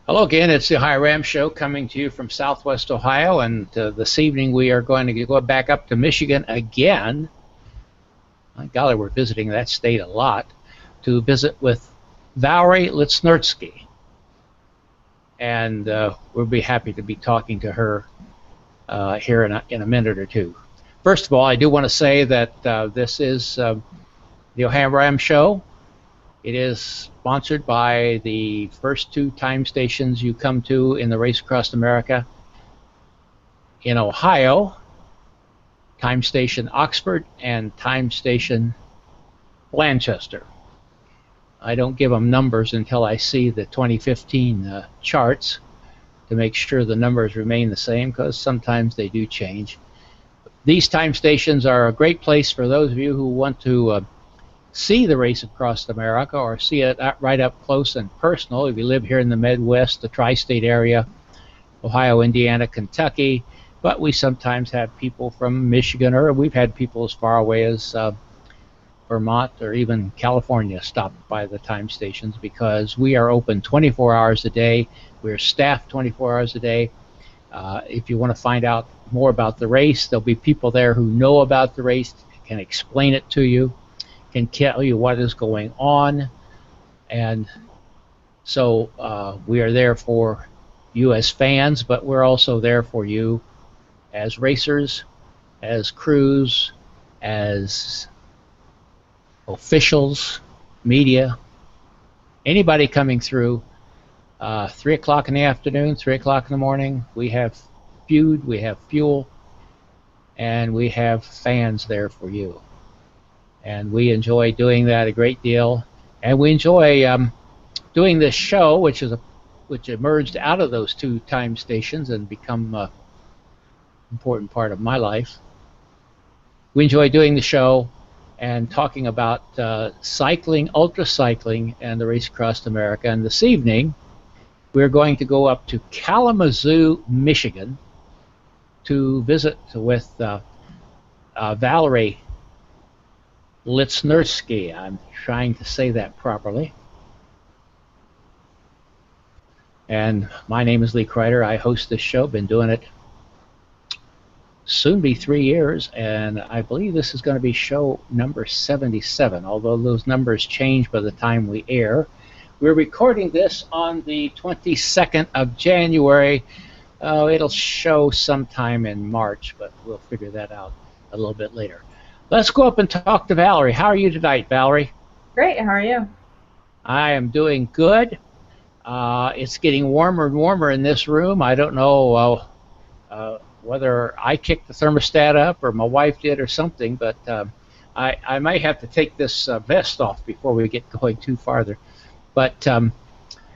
Hello again, it's the OhioRAAM Show coming to you from Southwest Ohio, and this evening we are going to go back up to Michigan again. My golly, we're visiting that state a lot, to visit with Valerie Litznerski, and we'll be happy to be talking to her here in a minute or two. First of all, I do want to say that this is the OhioRAAM Show. It is sponsored by the first two time stations you come to in the race across America. In Ohio, time station Oxford and time station Blanchester. I don't give them numbers until I see the 2015 charts to make sure the numbers remain the same, because sometimes they do change. These time stations are a great place for those of you who want to see the race across America, or see it right up close and personal. If you live here in the Midwest, the tri-state area, Ohio, Indiana, Kentucky, but we sometimes have people from Michigan, or we've had people as far away as Vermont or even California stop by the time stations, because we are open 24 hours a day. We're staffed 24 hours a day. If you want to find out more about the race, there'll be people there who know about the race, can explain it to you, can tell you what is going on. And so we are there for you as fans, but we're also there for you as racers, as crews, as officials, media, anybody coming through. 3 o'clock in the afternoon, 3 o'clock in the morning, we have food, we have fuel, and we have fans there for you. And we enjoy doing that a great deal, and we enjoy doing this show, which emerged out of those two time stations and become an important part of my life. We enjoy doing the show and talking about cycling, ultracycling, and the race across America. And this evening, we're going to go up to Kalamazoo, Michigan, to visit with Valerie Litznerski. I'm trying to say that properly. And my name is Lee Kreider. I host this show. Been doing it soon be 3 years, and I believe this is going to be show number 77, although those numbers change by the time we air. We're recording this on the 22nd of January. It'll show sometime in March, but we'll figure that out a little bit later. Let's go up and talk to Valerie. How are you tonight, Valerie? Great. How are you? I am doing good. It's getting warmer and warmer in this room. I don't know whether I kicked the thermostat up or my wife did or something, but I might have to take this vest off before we get going too farther. But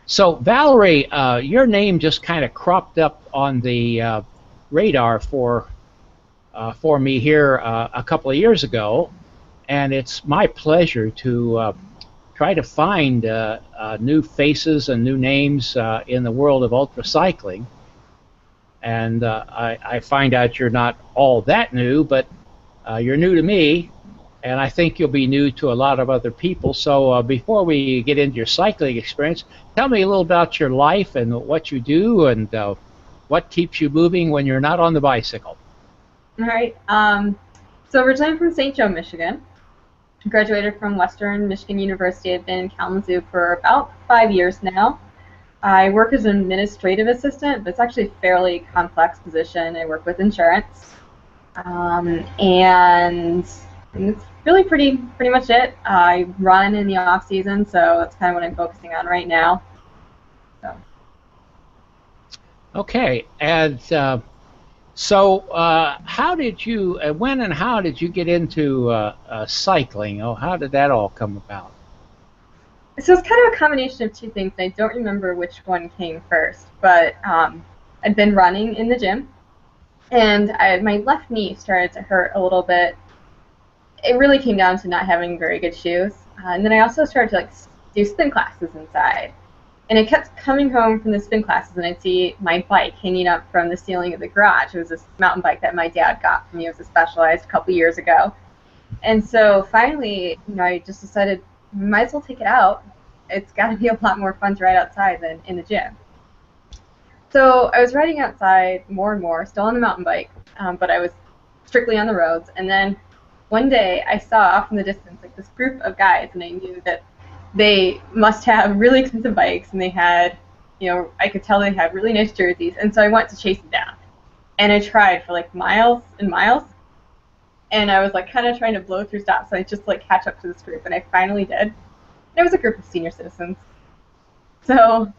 so, Valerie, your name just kind of cropped up on the radar for me here a couple of years ago, and it's my pleasure to try to find new faces and new names in the world of ultracycling. And I find out you're not all that new, but you're new to me, and I think you'll be new to a lot of other people. So before we get into your cycling experience, tell me a little about your life and what you do, and what keeps you moving when you're not on the bicycle. All right. So originally I'm from St. Joe, Michigan. Graduated from Western Michigan University. I've been in Kalamazoo for about 5 years now. I work as an administrative assistant, but it's actually a fairly complex position. I work with insurance, and it's really pretty much it. I run in the off season, so that's kind of what I'm focusing on right now. So. Okay, and so how did you, when and how did you get into cycling? Oh, how did that all come about? So it's kind of a combination of two things. I don't remember which one came first, but I'd been running in the gym, and my left knee started to hurt a little bit. It really came down to not having very good shoes. And then I also started to do spin classes inside. And I kept coming home from the spin classes, and I'd see my bike hanging up from the ceiling of the garage. It was this mountain bike that my dad got for me. It was a Specialized a couple years ago. And so finally, I just decided, might as well take it out. It's got to be a lot more fun to ride outside than in the gym. So I was riding outside more and more, still on the mountain bike, but I was strictly on the roads. And then one day I saw off in the distance like this group of guys, and I knew that they must have really expensive bikes, and they had, I could tell they had really nice jerseys. And so I went to chase them down, and I tried for like miles and miles, and I was like kind of trying to blow through stop signs just to like catch up to this group, and I finally did. And it was a group of senior citizens. So,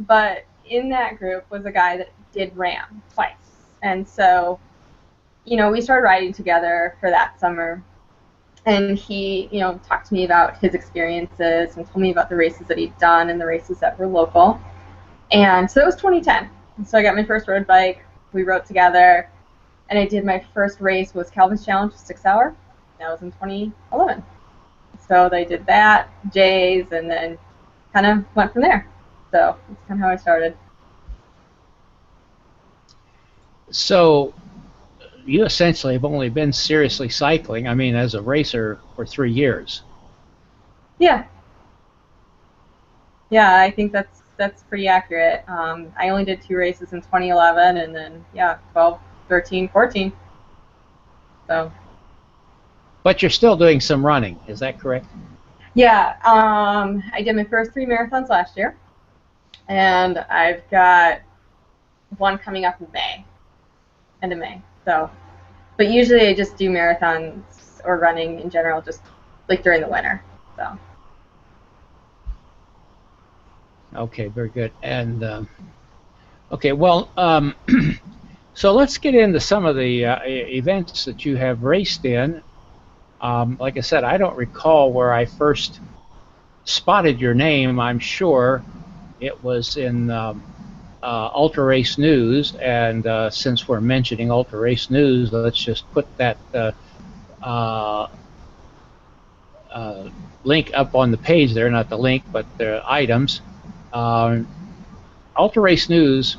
but in that group was a guy that did RAAM twice. And so, we started riding together for that summer. And he, talked to me about his experiences and told me about the races that he'd done and the races that were local. And so it was 2010. And so I got my first road bike. We rode together. And I did my first race was Calvin's Challenge, 6 hour. That was in 2011. So they did that, Jay's, and then kind of went from there. So that's kind of how I started. So you essentially have only been seriously cycling, I mean, as a racer for 3 years. Yeah. Yeah, I think that's pretty accurate. I only did 2 races in 2011, and then, 12, 13, 14. So. But you're still doing some running, is that correct? Yeah, I did my first 3 marathons last year. And I've got one coming up in May, end of May. So, but usually I just do marathons or running in general, just like during the winter. So. Okay, very good. And okay, well, so let's get into some of the events that you have raced in. Like I said, I don't recall where I first spotted your name. I'm sure it was in Ultra Race News, and since we're mentioning Ultra Race News, let's just put that link up on the page there, not the link, but the items. Ultra Race News,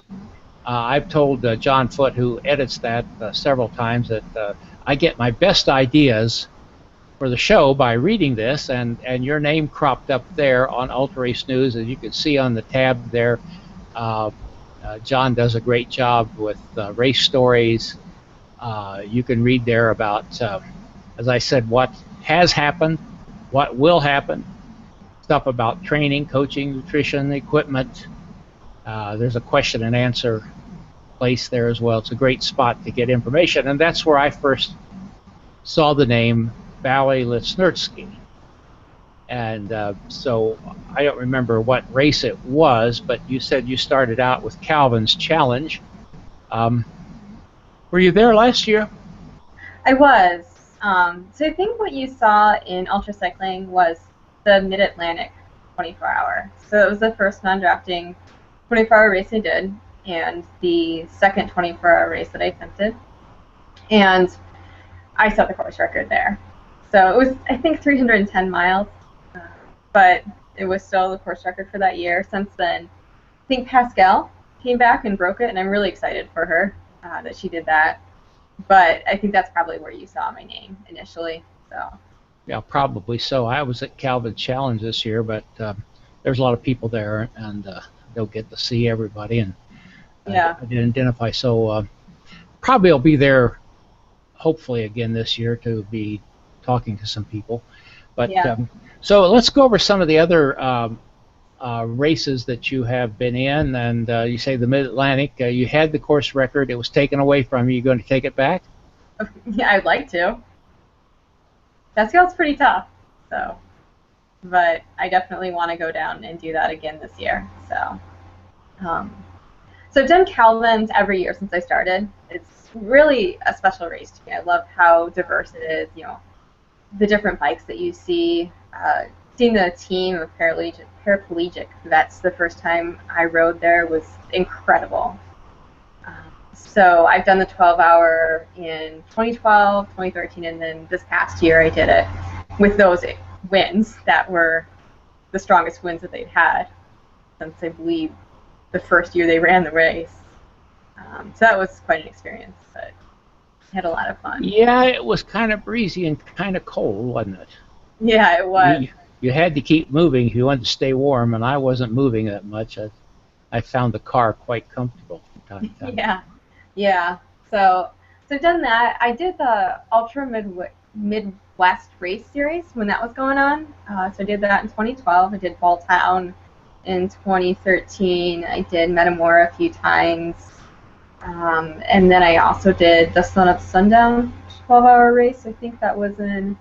I've told John Foote, who edits that, several times that I get my best ideas for the show by reading this, and your name cropped up there on Ultra Race News, as you can see on the tab there. John does a great job with race stories. You can read there about, as I said, what has happened, what will happen, stuff about training, coaching, nutrition, equipment. There's a question and answer place there as well. It's a great spot to get information, and that's where I first saw the name Valerie Litznerski. And so I don't remember what race it was, but you said you started out with Calvin's Challenge. Were you there last year? I was. So I think what you saw in Ultracycling was the Mid-Atlantic 24-hour. So it was the first non-drafting 24-hour race I did, and the second 24-hour race that I attempted. And I set the course record there. So it was, I think, 310 miles, but it was still the course record for that year. Since then, I think Pascal came back and broke it, and I'm really excited for her that she did that. But I think that's probably where you saw my name initially. So. Yeah, probably so. I was at Calvin's Challenge this year, but there's a lot of people there, and they'll get to see everybody, and yeah. I didn't identify. So probably I'll be there, hopefully again this year, to be talking to some people. But yeah. So let's go over some of the other races that you have been in. And you say the Mid-Atlantic, you had the course record. It was taken away from you. You going to take it back? Yeah, I'd like to. Pascal's pretty tough, so. But I definitely want to go down and do that again this year. So, so I've done Calvin's every year since I started. It's really a special race to me. I love how diverse it is. You know, the different bikes that you see. Seeing the team of paraplegic vets the first time I rode there was incredible. So I've done the 12-hour in 2012, 2013, and then this past year I did it with those wins that were the strongest wins that they'd had since, I believe, the first year they ran the race. So that was quite an experience, but I had a lot of fun. Yeah, it was kind of breezy and kind of cold, wasn't it? Yeah, it was. You had to keep moving if you wanted to stay warm, and I wasn't moving that much. I I found the car quite comfortable from time to time. Yeah, yeah. So I've done that. I did the Midwest Race Series when that was going on. So I did that in 2012. I did Balltown in 2013. I did Metamora a few times. And then I also did the Sun Up Sundown 12-hour race. I think that was in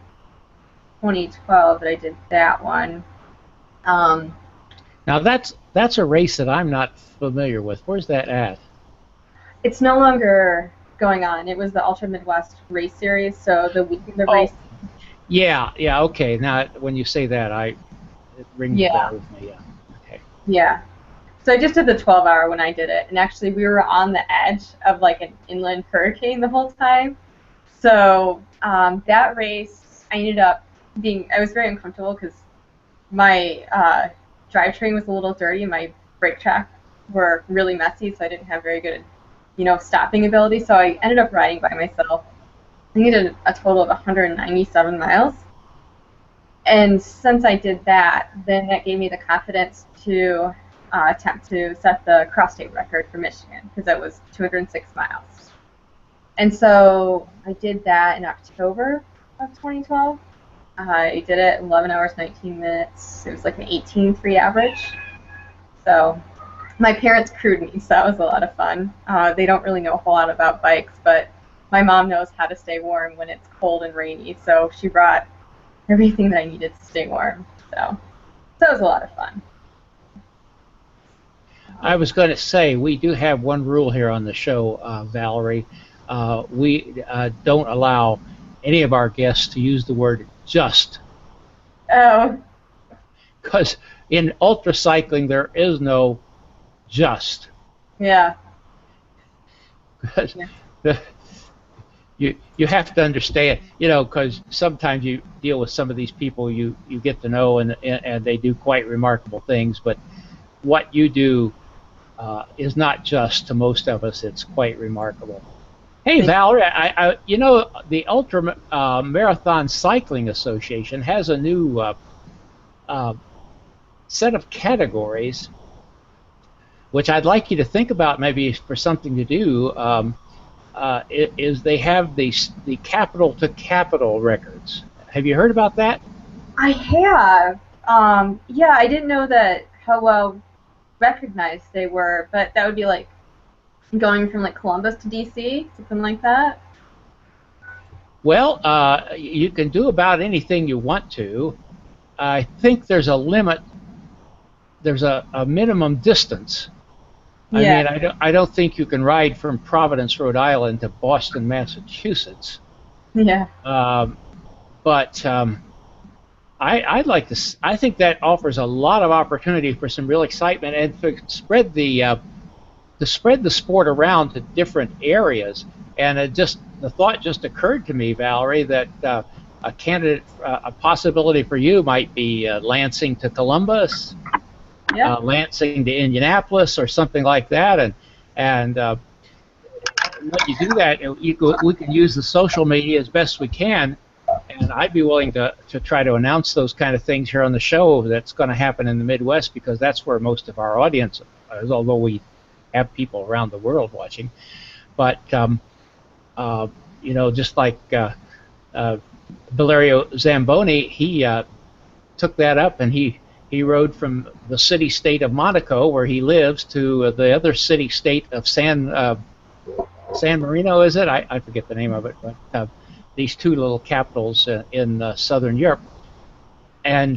2012 that I did that one. Now that's a race that I'm not familiar with. Where's that at? It's no longer going on. It was the Ultra Midwest Race Series, so the race. Yeah, okay. Now when you say that, it rings a bell with me. Yeah. Okay. Yeah. So I just did the 12-hour when I did it, and actually we were on the edge of like an inland hurricane the whole time. So that race, I was very uncomfortable because my drivetrain was a little dirty and my brake track were really messy, so I didn't have very good, stopping ability. So I ended up riding by myself. I think I did a total of 197 miles. And since I did that, then that gave me the confidence to attempt to set the cross-state record for Michigan, because that was 206 miles. And so I did that in October of 2012. I did it 11 hours, 19 minutes. It was like an 18.3 average. So my parents crewed me, so that was a lot of fun. They don't really know a whole lot about bikes, but my mom knows how to stay warm when it's cold and rainy, so she brought everything that I needed to stay warm. So it was a lot of fun. I was going to say, we do have one rule here on the show, Valerie. We don't allow any of our guests to use the word just. Oh. Because in ultracycling, there is no just. Yeah. Because you have to understand, because sometimes you deal with some of these people you get to know, and they do quite remarkable things, but what you do is not just to most of us. It's quite remarkable. Hey, Valerie, the Ultra Marathon Cycling Association has a new set of categories, which I'd like you to think about maybe for something to do. Is they have the capital to capital records. Have you heard about that? I have. Yeah, I didn't know that how well recognized they were, but that would be like going from like Columbus to DC, something like that. Well, you can do about anything you want to. I think there's a limit. There's a minimum distance. Yeah. I mean, I don't think you can ride from Providence, Rhode Island to Boston, Massachusetts. Yeah. But I'd like to. I think that offers a lot of opportunity for some real excitement and to spread the sport around to different areas. And the thought just occurred to me, Valerie, that a possibility for you might be Lansing to Columbus. Yeah. Lansing to Indianapolis or something like that, and when you do that, we can use the social media as best we can, and I'd be willing to try to announce those kind of things here on the show. That's going to happen in the Midwest because that's where most of our audience is, although we have people around the world watching. But just like Valerio Zamboni, he took that up and he rode from the city-state of Monaco, where he lives, to the other city-state of San Marino, is it? I forget the name of it, but these two little capitals in southern Europe. And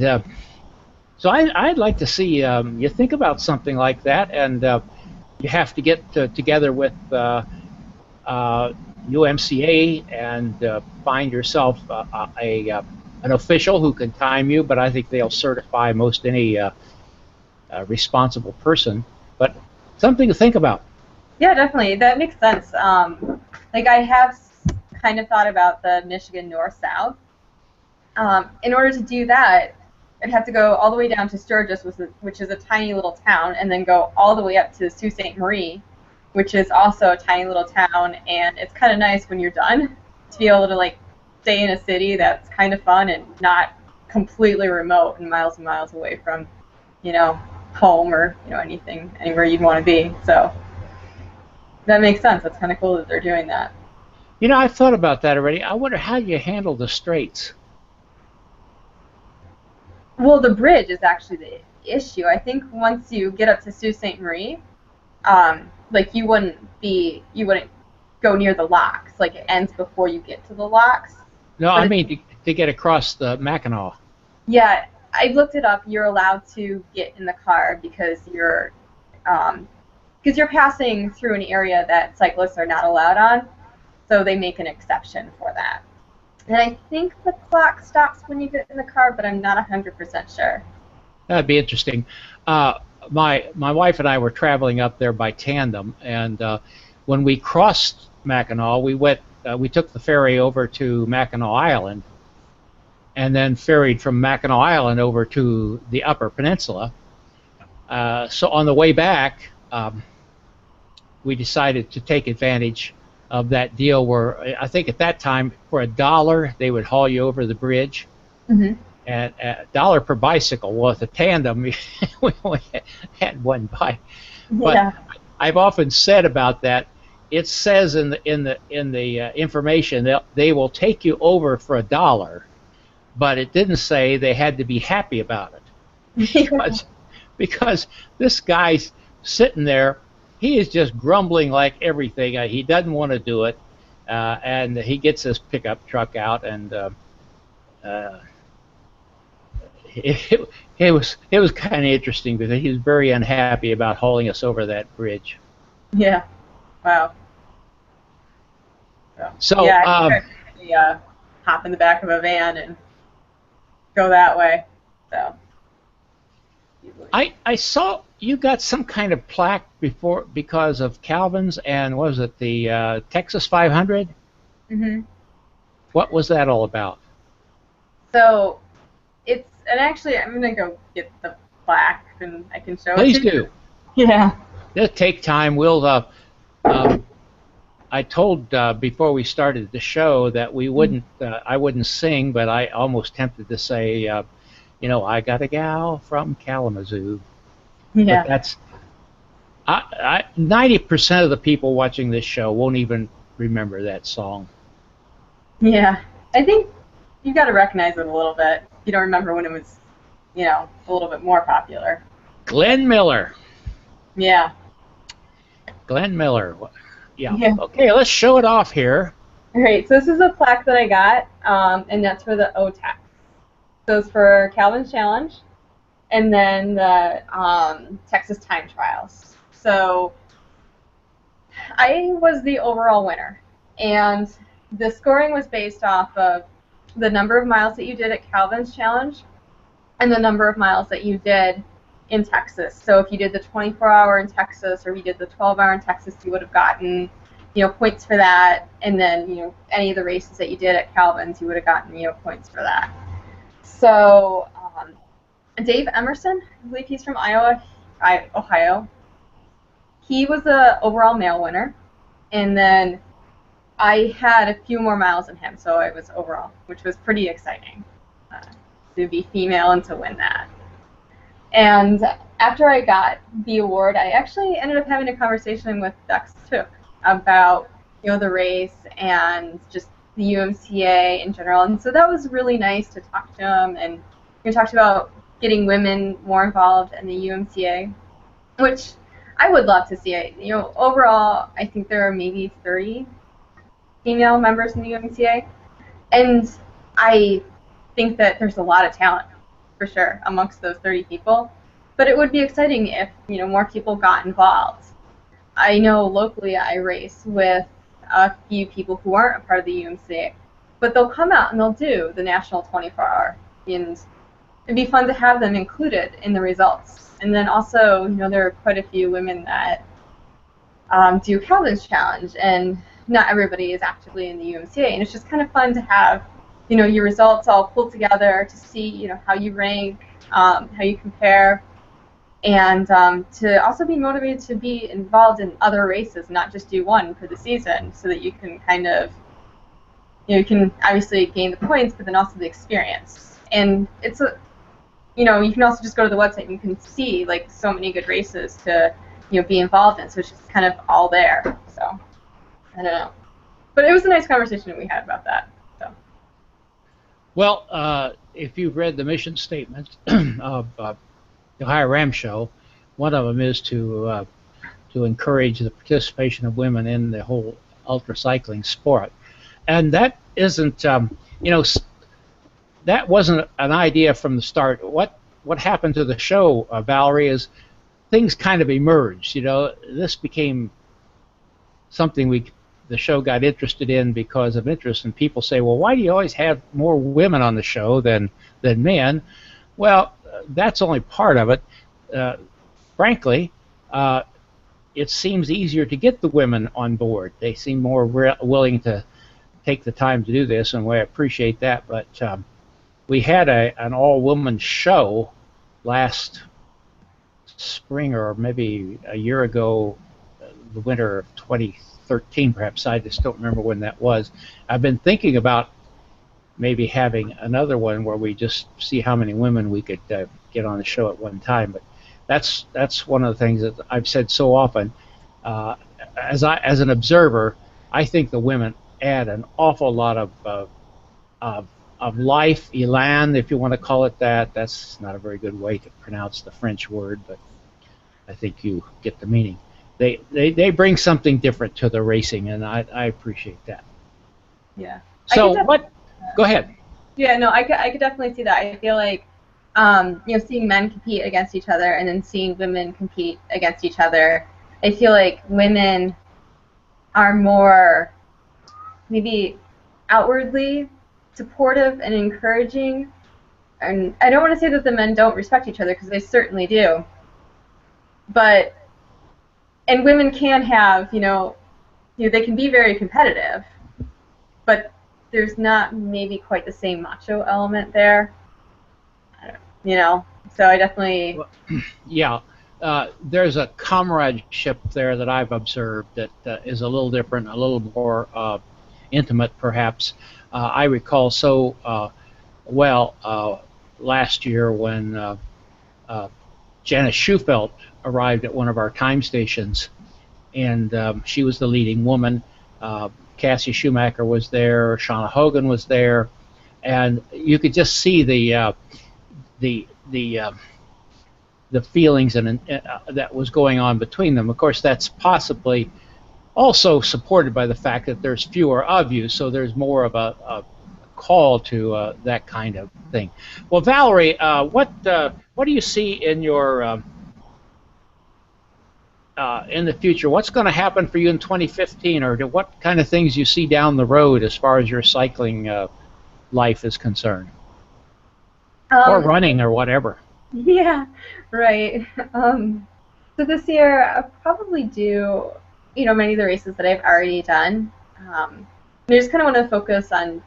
so I'd like to see you think about something like that, and you have to get together with UMCA and find yourself an official who can time you, but I think they'll certify most any responsible person. But something to think about. Yeah, definitely. That makes sense. Like I have kind of thought about the Michigan North-South. In order to do that, I'd have to go all the way down to Sturgis, which is a tiny little town, and then go all the way up to Sault Ste. Marie, which is also a tiny little town. And it's kind of nice when you're done to be able to like stay in a city that's kind of fun and not completely remote and miles away from, home or anything anywhere you'd want to be. So that makes sense. That's kind of cool that they're doing that. I've thought about that already. I wonder how you handle the straits. Well, the bridge is actually the issue. I think once you get up to Sault Ste. Marie, like you wouldn't go near the locks. Like it ends before you get to the locks. No, I mean to get across the Mackinac. Yeah, I looked it up. You're allowed to get in the car because you're passing through an area that cyclists are not allowed on. So they make an exception for that. And I think the clock stops when you get in the car, but I'm not 100% sure. That'd be interesting. My wife and I were traveling up there by tandem, and when we crossed Mackinac, we took the ferry over to Mackinac Island, and then ferried from Mackinac Island over to the Upper Peninsula. So on the way back, we decided to take advantage of that deal where I think at that time for $1 they would haul you over the bridge, and $1 per bicycle. Well, with a tandem, we only had one bike. But Yeah. I've often said about that. It says in the information that they will take you over for $1, but it didn't say they had to be happy about it, because this guy's sitting there. He is just grumbling like everything. He doesn't want to do it, and he gets his pickup truck out, and it was kind of interesting because he was very unhappy about hauling us over that bridge. Yeah. Wow. So yeah, I think I hop in the back of a van and go that way. So. I saw you got some kind of plaque because of Calvin's and what was it, the Texas 500? Mm-hmm. What was that all about? So and actually I'm gonna go get the plaque and I can show Please it to you. do. Yeah. It'll take time. We'll. I told before we started the show that we wouldn't. I wouldn't sing, but I almost tempted to say, I got a gal from Kalamazoo. Yeah. But that's 90% of the people watching this show won't even remember that song. Yeah. I think you got to recognize it a little bit. You don't remember when it was, a little bit more popular. Glenn Miller. Yeah. Glenn Miller. Yeah. Okay, let's show it off here. All right. So this is a plaque that I got, and that's for the OTEC. So it's for Calvin's Challenge, and then the Texas Time Trials. So I was the overall winner, and the scoring was based off of the number of miles that you did at Calvin's Challenge and the number of miles that you did in Texas. So if you did the 24-hour in Texas or you did the 12-hour in Texas, you would have gotten, points for that. And then, any of the races that you did at Calvin's, you would have gotten, points for that. So Dave Emerson, I believe he's from Ohio. He was the overall male winner. And then I had a few more miles than him, so I was overall, which was pretty exciting to be female and to win that. And after I got the award, I actually ended up having a conversation with Dex Took about the race and just the UMCA in general. And so that was really nice to talk to him, and we talked about getting women more involved in the UMCA, which I would love to see. Overall, I think there are maybe 30 female members in the UMCA, and I think that there's a lot of talent for sure amongst those 30 people, but it would be exciting if more people got involved. I know locally I race with a few people who aren't a part of the UMCA, but they'll come out and they'll do the national 24-hour, and it'd be fun to have them included in the results. And then also, there are quite a few women that do Calvin's Challenge, and not everybody is actively in the UMCA, and it's just kind of fun to have, your results all pulled together to see, how you rank, how you compare, and to also be motivated to be involved in other races, not just do one for the season, so that you can kind of, you can obviously gain the points, but then also the experience. And it's you can also just go to the website and you can see like so many good races to be involved in. So it's just kind of all there. So I don't know, but it was a nice conversation that we had about that. So. Well, if you've read the mission statement of the OhioRAAM Show, one of them is to encourage the participation of women in the whole ultracycling sport, and that isn't that wasn't an idea from the start. What happened to the show, Valerie, is things kind of emerged. This became something the show got interested in because of interest, and people say, well, why do you always have more women on the show than men? Well, that's only part of it. Frankly, it seems easier to get the women on board. They seem more willing to take the time to do this, and we appreciate that. But we had an all-woman show last spring, or maybe a year ago, the winter of 2013, perhaps. I just don't remember when that was. I've been thinking about maybe having another one where we just see how many women we could get on the show at one time. But that's one of the things that I've said so often. As an observer, I think the women add an awful lot of life, elan, if you want to call it that. That's not a very good way to pronounce the French word, but I think you get the meaning. They bring something different to the racing, and I appreciate that. Yeah. So what? Go ahead. Yeah, no, I could definitely see that. I feel like seeing men compete against each other and then seeing women compete against each other, I feel like women are more maybe outwardly supportive and encouraging. And I don't want to say that the men don't respect each other, because they certainly do. And women can have, they can be very competitive, but there's not maybe quite the same macho element there. So I definitely... Yeah. There's a comradeship there that I've observed that is a little different, a little more intimate, perhaps. I recall so well last year when Janice Schufelt arrived at one of our time stations, and she was the leading woman. Cassie Schumacher was there, Shauna Hogan was there, and you could just see the feelings and that was going on between them. Of course, that's possibly also supported by the fact that there's fewer of you, so there's more of a call to that kind of thing. Well, Valerie, what do you see in your in the future? What's going to happen for you in 2015, or what kind of things you see down the road as far as your cycling life is concerned, or running, or whatever? Yeah, right. So this year I'll probably do, many of the races that I've already done. I just kind of want to focus on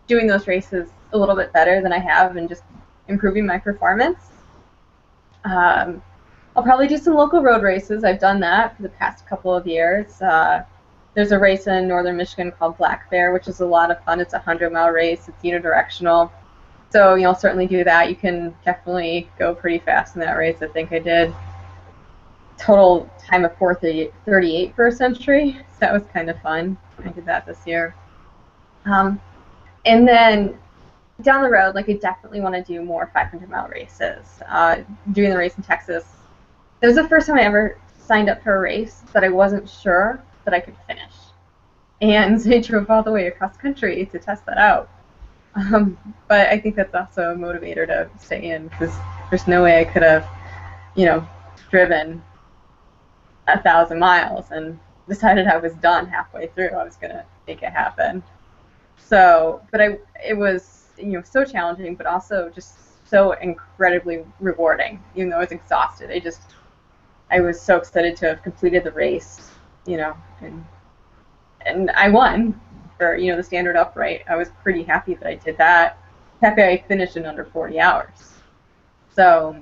doing those races a little bit better than I have and just improving my performance. I'll probably do some local road races. I've done that for the past couple of years. There's a race in northern Michigan called Black Bear, which is a lot of fun. It's a 100-mile race. It's unidirectional. So, I'll certainly do that. You can definitely go pretty fast in that race. I think I did total time of 4:38 for a century. So that was kind of fun. I did that this year. And then down the road, I definitely want to do more 500-mile races. Doing the race in Texas, it was the first time I ever signed up for a race that I wasn't sure that I could finish. And I drove all the way across country to test that out. But I think that's also a motivator to stay in, because there's no way I could have, driven 1,000 miles and decided I was done halfway through. I was going to make it happen. So, but it was, so challenging, but also just so incredibly rewarding. Even though I was exhausted, I was so excited to have completed the race, and I won for, the standard upright. I was pretty happy that I did that. Happy I finished in under 40 hours. So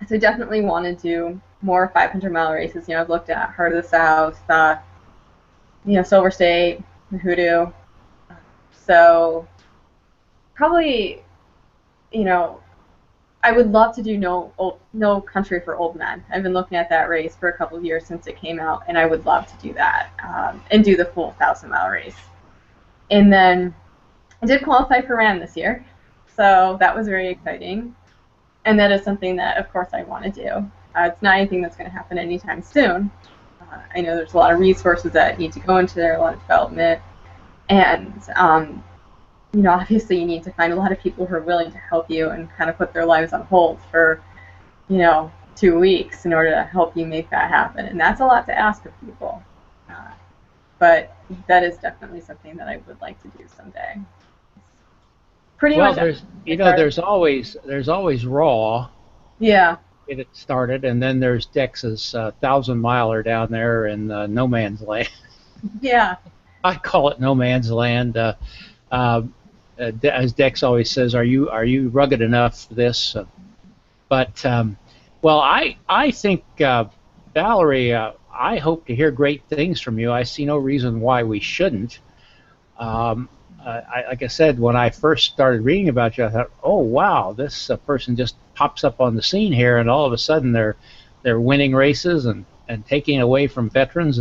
definitely want to do more 500-mile races. I've looked at Heart of the South, Silver State, the Hoodoo. So probably, I would love to do No Country for Old Men. I've been looking at that race for a couple of years since it came out, and I would love to do that and do the full 1,000-mile race. And then I did qualify for RAAM this year, so that was very exciting. And that is something that, of course, I want to do. It's not anything that's going to happen anytime soon. I know there's a lot of resources that need to go into there, a lot of development, and obviously you need to find a lot of people who are willing to help you and kind of put their lives on hold for, 2 weeks in order to help you make that happen. And that's a lot to ask of people. But that is definitely something that I would like to do someday. Pretty much. There's always Raw. Yeah. Get it started, and then there's Dex's 1,000-miler down there in no man's land. Yeah. I call it no man's land. As Dex always says, are you rugged enough for this? Well, I think, Valerie, I hope to hear great things from you. I see no reason why we shouldn't. Like I said, when I first started reading about you, I thought, oh wow, this person just pops up on the scene here, and all of a sudden they're winning races and taking away from veterans,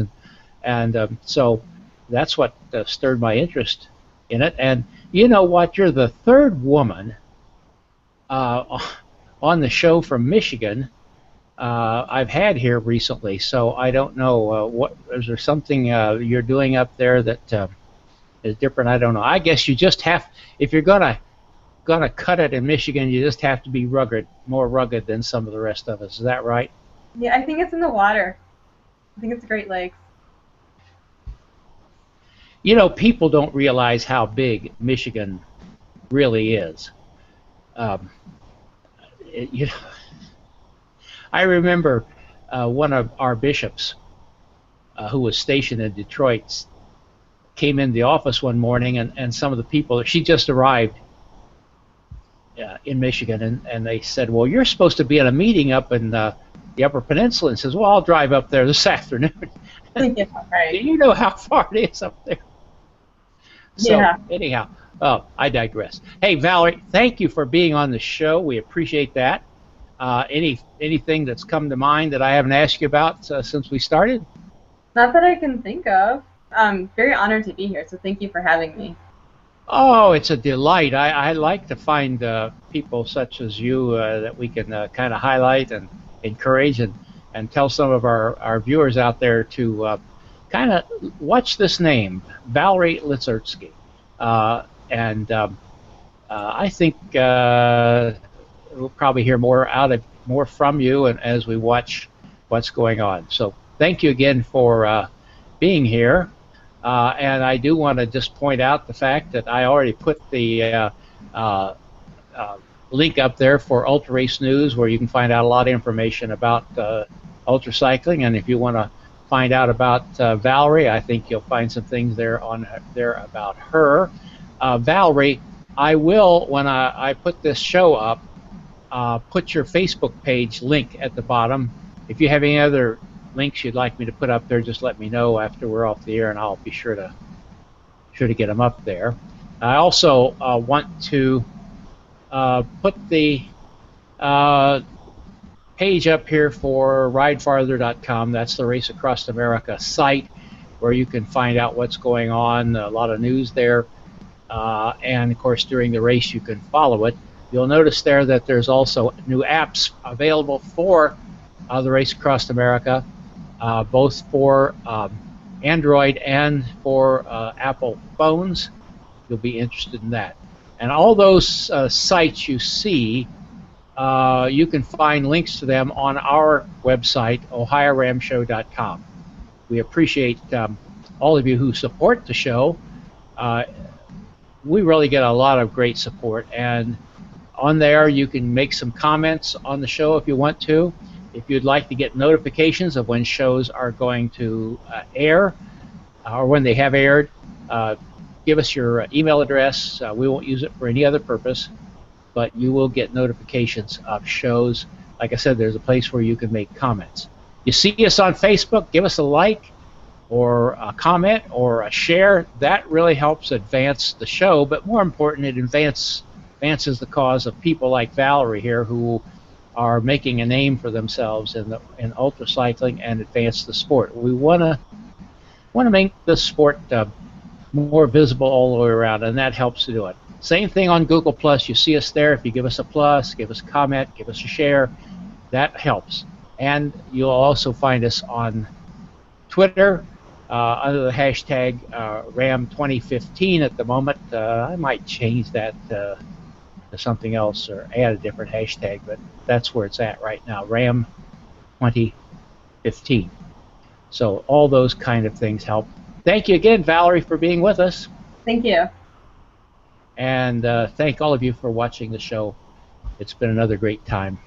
and so that's what stirred my interest in it. And you know what? You're the third woman on the show from Michigan I've had here recently. So I don't know is there something you're doing up there that is different? I don't know. I guess you just have, if you're gonna cut it in Michigan, you just have to be more rugged than some of the rest of us. Is that right? Yeah, I think it's in the water. I think it's the Great Lakes. People don't realize how big Michigan really is. I remember one of our bishops who was stationed in Detroit came in the office one morning, and some of the people, she just arrived in Michigan, and they said, well, you're supposed to be at a meeting up in the Upper Peninsula, and says, well, I'll drive up there this afternoon. Yeah, right. Do you know how far it is up there? So, yeah. Anyhow, I digress. Hey, Valerie, thank you for being on the show. We appreciate that. Anything that's come to mind that I haven't asked you about since we started? Not that I can think of. I'm very honored to be here, so thank you for having me. Oh, it's a delight. I like to find people such as you that we can kind of highlight and encourage and tell some of our viewers out there to kind of watch this name, Valerie Litznerski. And I think we'll probably hear more from you and as we watch what's going on. So thank you again for being here. And I do want to just point out the fact that I already put the link up there for Ultra Race News, where you can find out a lot of information about ultracycling. And if you want to find out about Valerie, I think you'll find some things there about her. Valerie, I will, when I put this show up, put your Facebook page link at the bottom. If you have any other links you'd like me to put up there, just let me know after we're off the air, and I'll be sure to get them up there. I also want to put the page up here for ridefarther.com. That's the Race Across America site where you can find out what's going on, a lot of news there, and of course during the race you can follow it. You'll notice there that there's also new apps available for the Race Across America, both for Android and for Apple phones. You'll be interested in that. And all those sites you see, you can find links to them on our website, OhioRAAMShow.com. We appreciate all of you who support the show. We really get a lot of great support, and on there you can make some comments on the show if you want to. If you'd like to get notifications of when shows are going to air or when they have aired, give us your email address. We won't use it for any other purpose, but you will get notifications of shows. Like I said, there's a place where you can make comments. You see us on Facebook, give us a like or a comment or a share. That really helps advance the show, but more important, it advances advances the cause of people like Valerie here who are making a name for themselves in ultracycling and advance the sport. We want to make the sport more visible all the way around, and that helps to do it. Same thing on Google Plus. You see us there. If you give us a plus, give us a comment, give us a share, that helps. And you'll also find us on Twitter under the hashtag RAM2015 at the moment. I might change that to something else or add a different hashtag, but that's where it's at right now, RAM2015. So all those kind of things help. Thank you again, Valerie, for being with us. Thank you. And thank all of you for watching the show. It's been another great time.